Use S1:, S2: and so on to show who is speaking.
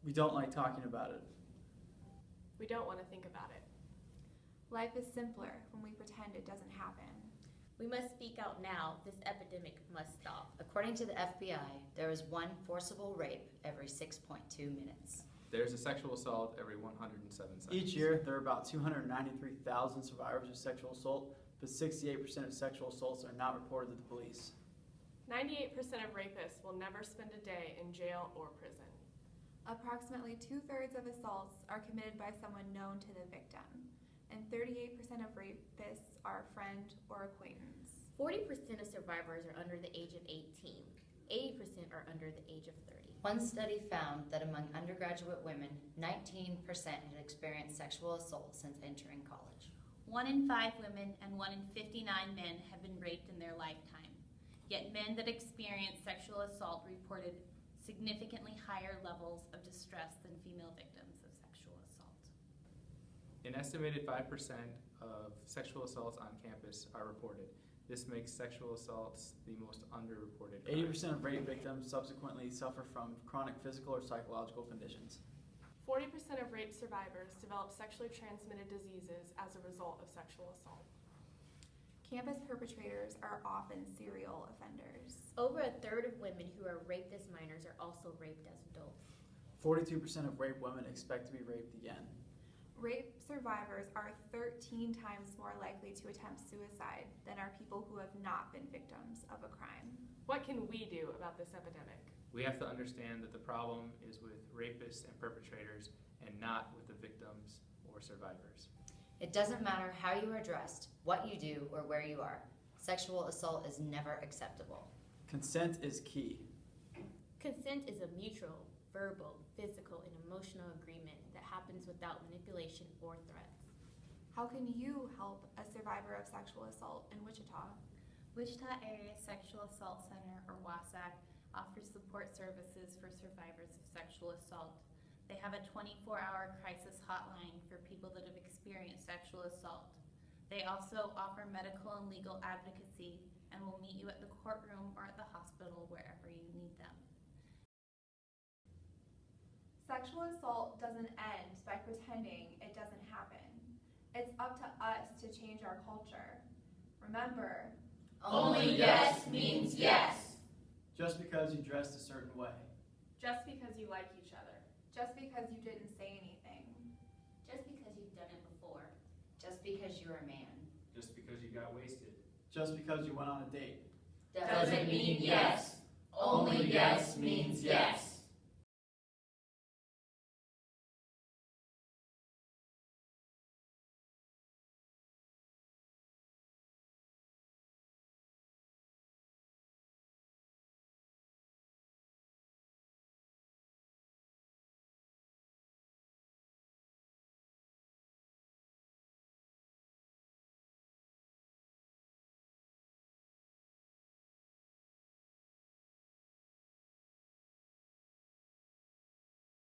S1: We don't like talking about it.
S2: We don't want to think about it.
S3: Life is simpler when we pretend it doesn't happen.
S4: We must speak out now. This epidemic must stop.
S5: According to the FBI, there is one forcible rape every 6.2 minutes.
S6: There's a sexual assault every 107 seconds.
S1: Each year, there are about 293,000 survivors of sexual assault, but 68% of sexual assaults are not reported to the police.
S2: 98% of rapists will never spend a day in jail or prison.
S3: Approximately 2/3 of assaults are committed by someone known to the victim, and 38% of rapists are a friend or acquaintance.
S4: 40% of survivors are under the age of 18. 80% are under the age of 30.
S5: One study found that among undergraduate women, 19% had experienced sexual assault since entering college.
S7: 1 in 5 women and 1 in 59 men have been raped in their lifetime. Yet men that experienced sexual assault reported significantly higher levels of distress than female victims of sexual assault.
S6: An estimated 5% of sexual assaults on campus are reported. This makes sexual assaults the most underreported crime.
S1: 80% of rape victims subsequently suffer from chronic physical or psychological conditions.
S2: 40% of rape survivors develop sexually transmitted diseases as a result of sexual assault.
S3: Campus perpetrators are often serial offenders.
S4: Over a third of women who are raped as minors are also raped as adults.
S1: 42% of rape women expect to be raped again.
S3: Rape survivors are 13 times more likely to attempt suicide than are people who have not been victims of a crime.
S2: What can we do about this epidemic?
S6: We have to understand that the problem is with rapists and perpetrators and not with the victims or survivors.
S5: It doesn't matter how you are dressed, what you do, or where you are. Sexual assault is never acceptable.
S1: Consent is key.
S4: Consent is a mutual, verbal, physical, and emotional agreement that happens without manipulation or threats.
S3: How can you help a survivor of sexual assault in Wichita?
S7: Wichita Area Sexual Assault Center, or WASAC, offers support services for survivors of sexual assault. They have a 24-hour crisis hotline for people that have experienced sexual assault. They also offer medical and legal advocacy and will meet you at the courtroom or at the hospital wherever you need them.
S3: Sexual assault doesn't end by pretending it doesn't happen. It's up to us to change our culture. Remember,
S5: Only yes means yes.
S1: Just because you dressed a certain way.
S2: Just because you like each other.
S3: just because you didn't say anything.
S4: Just because you've done it before.
S5: Just because you're a man.
S6: Just because you got wasted.
S1: Just because you went on a date.
S5: Doesn't mean yes.